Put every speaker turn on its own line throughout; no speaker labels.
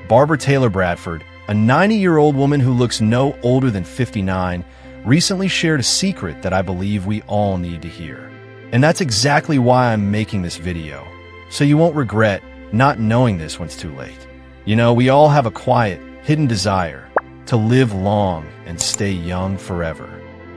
Barbara Taylor Bradford, a 90-year-old woman who looks no older than 59, recently shared a secret that I believe we all need to hear. And that's exactly why I'm making this video, so you won't regret not knowing this when it's too late. You know, we all have a quiet, hidden desire to live long and stay young forever.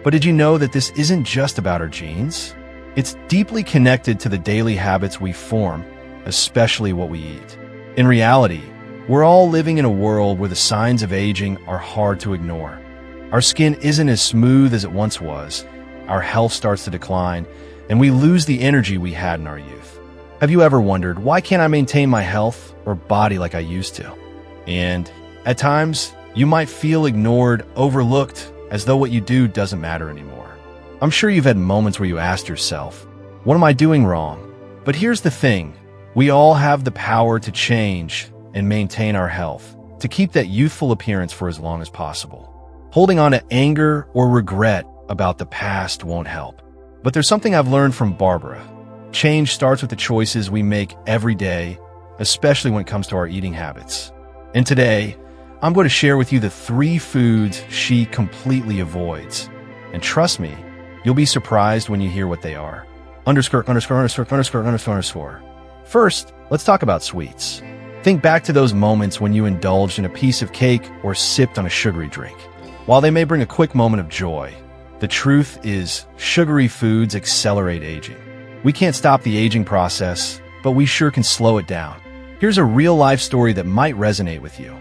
But did you know that this isn't just about our genes? It's deeply connected to the daily habits we form, especially what we eat. In reality, we're all living in a world where the signs of aging are hard to ignore. Our skin isn't as smooth as it once was, our health starts to decline, and we lose the energy we had in our youth. Have you ever wondered, why can't I maintain my health or body like I used to? And at times, you might feel ignored, overlooked, as though what you do doesn't matter anymore. I'm sure you've had moments where you asked yourself, what am I doing wrong? But here's the thing, we all have the power to change and maintain our health, to keep that youthful appearance for as long as possible. Holding on to anger or regret about the past won't help. But there's something I've learned from Barbara. Change starts with the choices we make every day, especially when it comes to our eating habits. And today, I'm going to share with you the 3 foods she completely avoids. And trust me, you'll be surprised when you hear what they are. Underscore. First, let's talk about sweets. Think back to those moments when you indulged in a piece of cake or sipped on a sugary drink. While they may bring a quick moment of joy, the truth is sugary foods accelerate aging. We can't stop the aging process, but we sure can slow it down. Here's a real-life story that might resonate with you.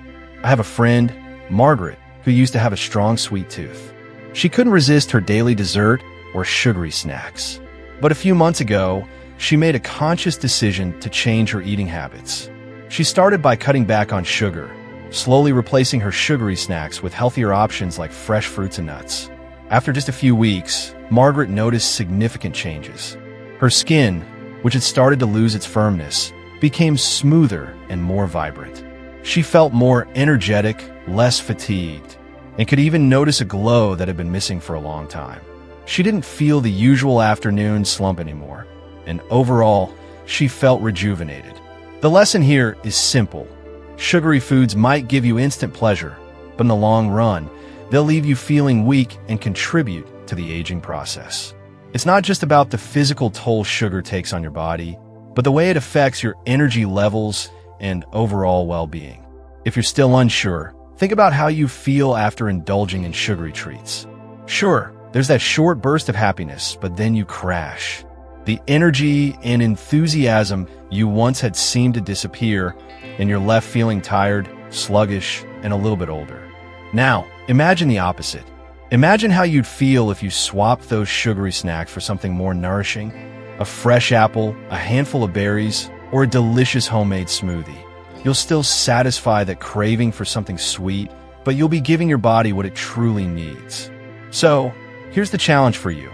I have a friend, Margaret, who used to have a strong sweet tooth. She couldn't resist her daily dessert or sugary snacks. But a few months ago, she made a conscious decision to change her eating habits. She started by cutting back on sugar, slowly replacing her sugary snacks with healthier options like fresh fruits and nuts. After just a few weeks, Margaret noticed significant changes. Her skin, which had started to lose its firmness, became smoother and more vibrant. She felt more energetic, less fatigued, and could even notice a glow that had been missing for a long time. She didn't feel the usual afternoon slump anymore, and overall, she felt rejuvenated. The lesson here is simple. Sugary foods might give you instant pleasure, but in the long run, they'll leave you feeling weak and contribute to the aging process. It's not just about the physical toll sugar takes on your body, but the way it affects your energy levels and overall well-being. If you're still unsure, think about how you feel after indulging in sugary treats. Sure, there's that short burst of happiness, but then you crash. The energy and enthusiasm you once had seemed to disappear, and you're left feeling tired, sluggish, and a little bit older. Now, imagine the opposite. Imagine how you'd feel if you swapped those sugary snacks for something more nourishing, a fresh apple, a handful of berries, or a delicious homemade smoothie. You'll still satisfy that craving for something sweet, but you'll be giving your body what it truly needs. So, here's the challenge for you.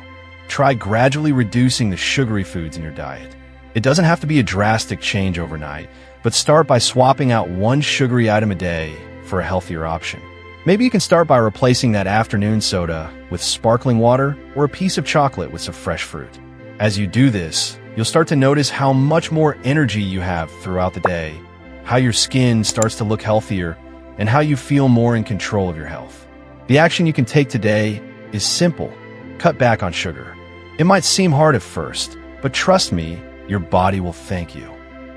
Try gradually reducing the sugary foods in your diet. It doesn't have to be a drastic change overnight, but start by swapping out one sugary item a day for a healthier option. Maybe you can start by replacing that afternoon soda with sparkling water or a piece of chocolate with some fresh fruit. As you do this, you'll start to notice how much more energy you have throughout the day, how your skin starts to look healthier, and how you feel more in control of your health. The action you can take today is simple. Cut back on sugar. It might seem hard at first, but trust me, your body will thank you.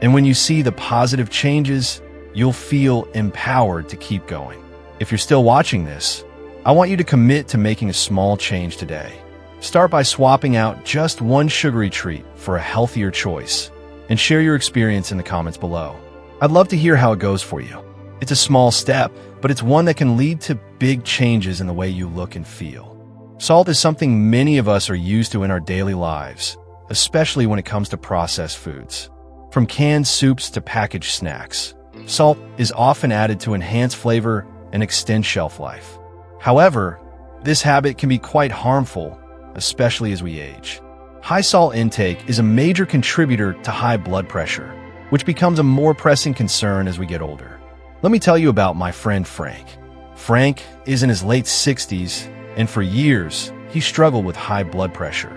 And when you see the positive changes, you'll feel empowered to keep going. If you're still watching this, I want you to commit to making a small change today. Start by swapping out just one sugary treat for a healthier choice, and share your experience in the comments below. I'd love to hear how it goes for you. It's a small step, but it's one that can lead to big changes in the way you look and feel. Salt is something many of us are used to in our daily lives, especially when it comes to processed foods. From canned soups to packaged snacks, salt is often added to enhance flavor and extend shelf life. However, this habit can be quite harmful, especially as we age. High salt intake is a major contributor to high blood pressure, which becomes a more pressing concern as we get older. Let me tell you about my friend Frank. Frank is in his late 60s, and for years, he struggled with high blood pressure.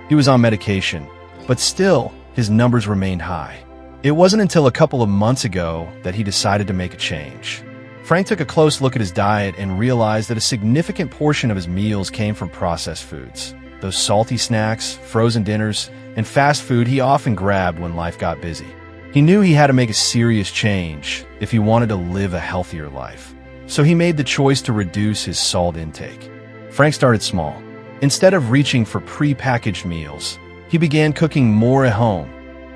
He was on medication, but still, his numbers remained high. It wasn't until a couple of months ago that he decided to make a change. Frank took a close look at his diet and realized that a significant portion of his meals came from processed foods. Those salty snacks, frozen dinners, and fast food he often grabbed when life got busy. He knew he had to make a serious change if he wanted to live a healthier life. So he made the choice to reduce his salt intake. Frank started small. Instead of reaching for pre-packaged meals, he began cooking more at home,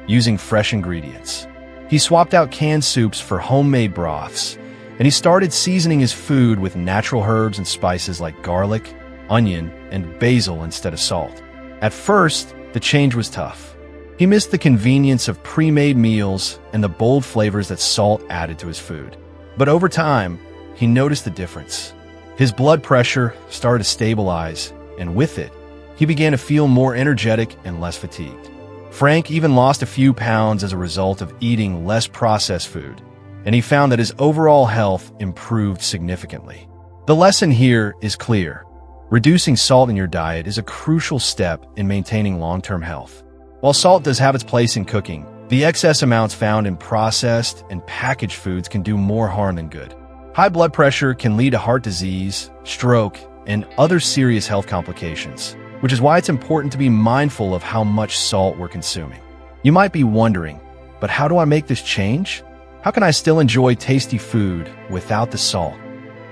using fresh ingredients. He swapped out canned soups for homemade broths, and he started seasoning his food with natural herbs and spices like garlic, onion, and basil instead of salt. At first, the change was tough. He missed the convenience of pre-made meals and the bold flavors that salt added to his food. But over time, he noticed the difference. His blood pressure started to stabilize, and with it, he began to feel more energetic and less fatigued. Frank even lost a few pounds as a result of eating less processed food, and he found that his overall health improved significantly. The lesson here is clear. Reducing salt in your diet is a crucial step in maintaining long-term health. While salt does have its place in cooking, the excess amounts found in processed and packaged foods can do more harm than good. High blood pressure can lead to heart disease, stroke, and other serious health complications, which is why it's important to be mindful of how much salt we're consuming. You might be wondering, but how do I make this change? How can I still enjoy tasty food without the salt?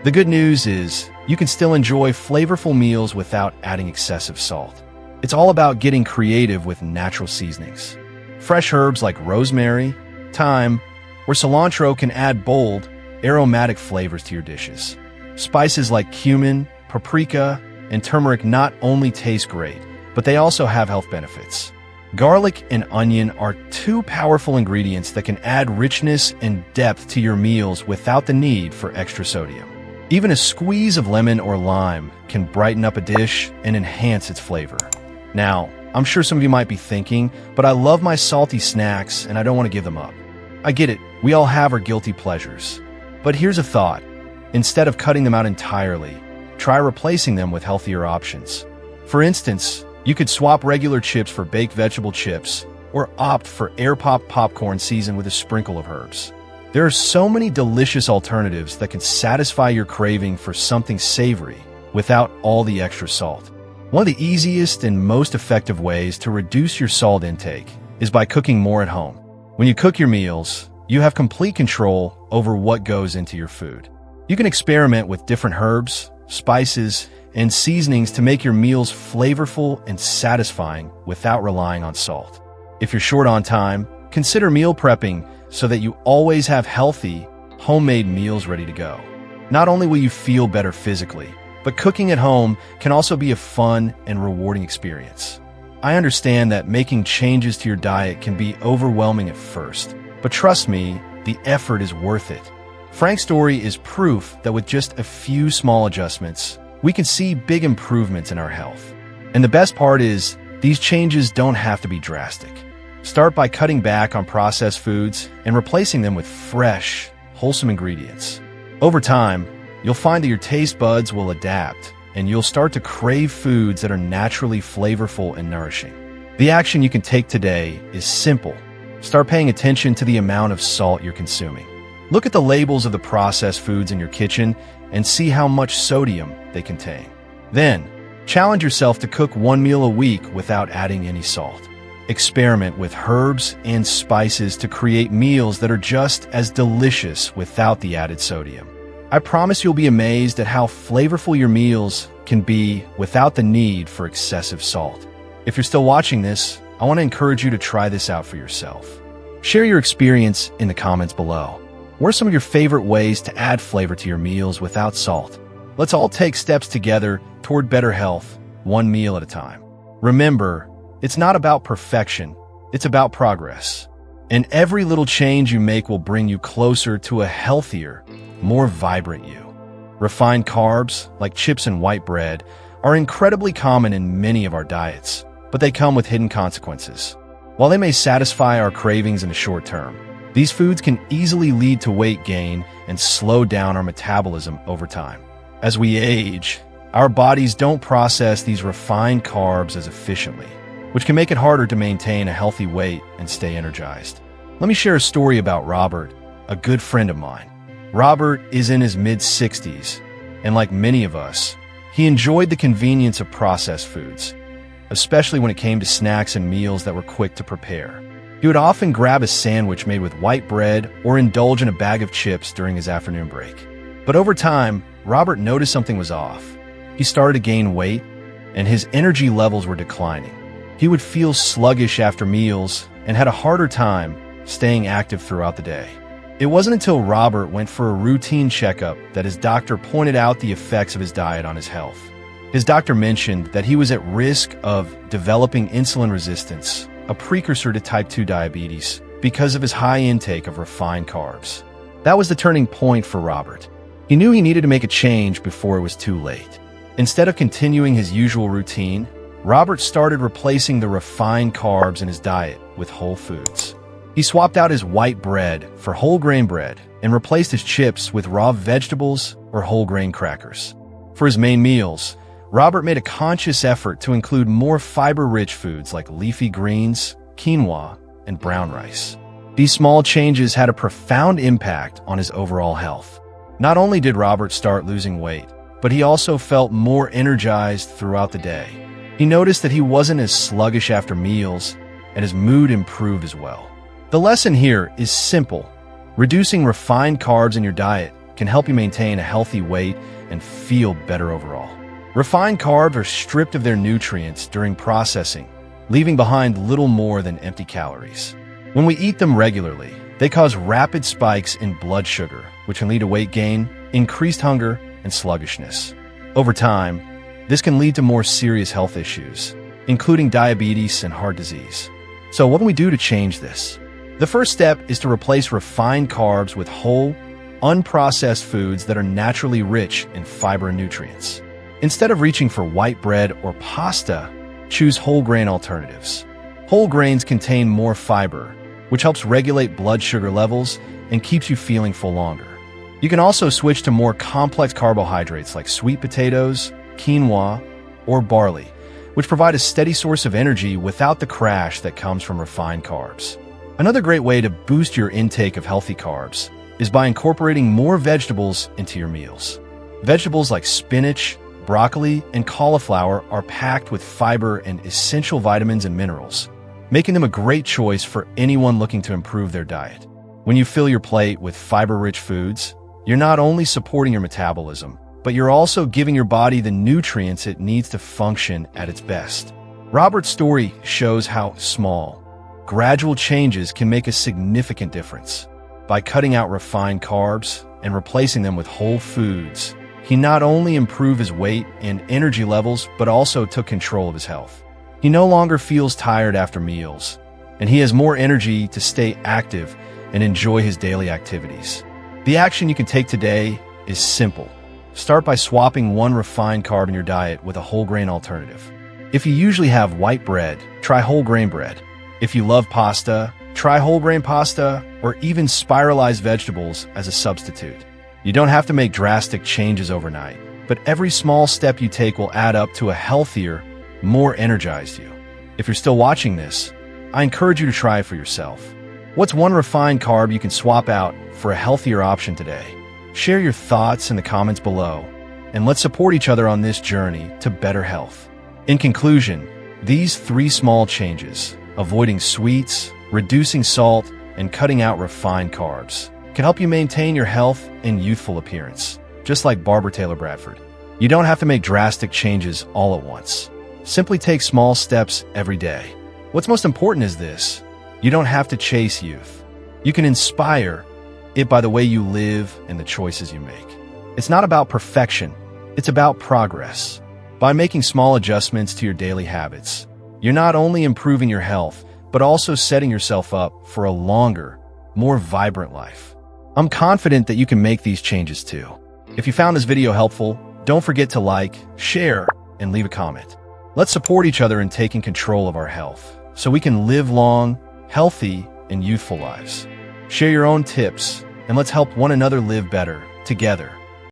The good news is you can still enjoy flavorful meals without adding excessive salt. It's all about getting creative with natural seasonings. Fresh herbs like rosemary, thyme, or cilantro can add bold, aromatic flavors to your dishes. Spices like cumin, paprika, and turmeric not only taste great, but they also have health benefits. Garlic and onion are two powerful ingredients that can add richness and depth to your meals without the need for extra sodium. Even a squeeze of lemon or lime can brighten up a dish and enhance its flavor. Now, I'm sure some of you might be thinking, but I love my salty snacks and I don't want to give them up. I get it, we all have our guilty pleasures. But here's a thought. Instead of cutting them out entirely, try replacing them with healthier options. For instance, you could swap regular chips for baked vegetable chips, or opt for air-popped popcorn seasoned with a sprinkle of herbs. There are so many delicious alternatives that can satisfy your craving for something savory without all the extra salt. One of the easiest and most effective ways to reduce your salt intake is by cooking more at home. When you cook your meals, you have complete control over what goes into your food. You can experiment with different herbs, spices, and seasonings to make your meals flavorful and satisfying without relying on salt. If you're short on time, consider meal prepping so that you always have healthy, homemade meals ready to go. Not only will you feel better physically, but cooking at home can also be a fun and rewarding experience. I understand that making changes to your diet can be overwhelming at first, but trust me, the effort is worth it. Frank's story is proof that with just a few small adjustments, we can see big improvements in our health. And the best part is, these changes don't have to be drastic. Start by cutting back on processed foods and replacing them with fresh, wholesome ingredients. Over time, you'll find that your taste buds will adapt, and you'll start to crave foods that are naturally flavorful and nourishing. The action you can take today is simple. Start paying attention to the amount of salt you're consuming. Look at the labels of the processed foods in your kitchen and see how much sodium they contain. Then, challenge yourself to cook one meal a week without adding any salt. Experiment with herbs and spices to create meals that are just as delicious without the added sodium. I promise you'll be amazed at how flavorful your meals can be without the need for excessive salt. If you're still watching this, I want to encourage you to try this out for yourself. Share your experience in the comments below. What are some of your favorite ways to add flavor to your meals without salt? Let's all take steps together toward better health, one meal at a time. Remember, it's not about perfection, it's about progress. And every little change you make will bring you closer to a healthier, more vibrant you. Refined carbs, like chips and white bread, are incredibly common in many of our diets, but they come with hidden consequences. While they may satisfy our cravings in the short term, these foods can easily lead to weight gain and slow down our metabolism over time. As we age, our bodies don't process these refined carbs as efficiently, which can make it harder to maintain a healthy weight and stay energized. Let me share a story about Robert, a good friend of mine. Robert is in his mid-60s, and like many of us, he enjoyed the convenience of processed foods, especially when it came to snacks and meals that were quick to prepare. He would often grab a sandwich made with white bread or indulge in a bag of chips during his afternoon break. But over time, Robert noticed something was off. He started to gain weight, and his energy levels were declining. He would feel sluggish after meals and had a harder time staying active throughout the day. It wasn't until Robert went for a routine checkup that his doctor pointed out the effects of his diet on his health. His doctor mentioned that he was at risk of developing insulin resistance, a precursor to type 2 diabetes, because of his high intake of refined carbs. That was the turning point for Robert. He knew he needed to make a change before it was too late. Instead of continuing his usual routine, Robert started replacing the refined carbs in his diet with whole foods. He swapped out his white bread for whole grain bread and replaced his chips with raw vegetables or whole grain crackers. For his main meals, Robert made a conscious effort to include more fiber-rich foods like leafy greens, quinoa, and brown rice. These small changes had a profound impact on his overall health. Not only did Robert start losing weight, but he also felt more energized throughout the day. He noticed that he wasn't as sluggish after meals, and his mood improved as well. The lesson here is simple. Reducing refined carbs in your diet can help you maintain a healthy weight and feel better overall. Refined carbs are stripped of their nutrients during processing, leaving behind little more than empty calories. When we eat them regularly, they cause rapid spikes in blood sugar, which can lead to weight gain, increased hunger, and sluggishness. Over time, this can lead to more serious health issues, including diabetes and heart disease. So what can we do to change this? The first step is to replace refined carbs with whole, unprocessed foods that are naturally rich in fiber and nutrients. Instead of reaching for white bread or pasta, choose whole grain alternatives. Whole grains contain more fiber, which helps regulate blood sugar levels and keeps you feeling full longer. You can also switch to more complex carbohydrates like sweet potatoes, quinoa, or barley, which provide a steady source of energy without the crash that comes from refined carbs. Another great way to boost your intake of healthy carbs is by incorporating more vegetables into your meals. Vegetables like spinach, broccoli, and cauliflower are packed with fiber and essential vitamins and minerals, making them a great choice for anyone looking to improve their diet. When you fill your plate with fiber-rich foods, you're not only supporting your metabolism, but you're also giving your body the nutrients it needs to function at its best. Robert's story shows how small, gradual changes can make a significant difference. By cutting out refined carbs and replacing them with whole foods, he not only improved his weight and energy levels, but also took control of his health. He no longer feels tired after meals, and he has more energy to stay active and enjoy his daily activities. The action you can take today is simple. Start by swapping one refined carb in your diet with a whole grain alternative. If you usually have white bread, try whole grain bread. If you love pasta, try whole grain pasta or even spiralized vegetables as a substitute. You don't have to make drastic changes overnight, but every small step you take will add up to a healthier, more energized you. If you're still watching this, I encourage you to try it for yourself. What's one refined carb you can swap out for a healthier option today? Share your thoughts in the comments below, and let's support each other on this journey to better health. In conclusion, these 3 small changes, avoiding sweets, reducing salt, and cutting out refined carbs, can help you maintain your health and youthful appearance, just like Barbara Taylor Bradford. You don't have to make drastic changes all at once. Simply take small steps every day. What's most important is this: you don't have to chase youth. You can inspire it by the way you live and the choices you make. It's not about perfection, it's about progress. By making small adjustments to your daily habits, you're not only improving your health, but also setting yourself up for a longer, more vibrant life. I'm confident that you can make these changes too. If you found this video helpful, don't forget to like, share, and leave a comment. Let's support each other in taking control of our health, so we can live long, healthy, and youthful lives. Share your own tips, and let's help one another live better together.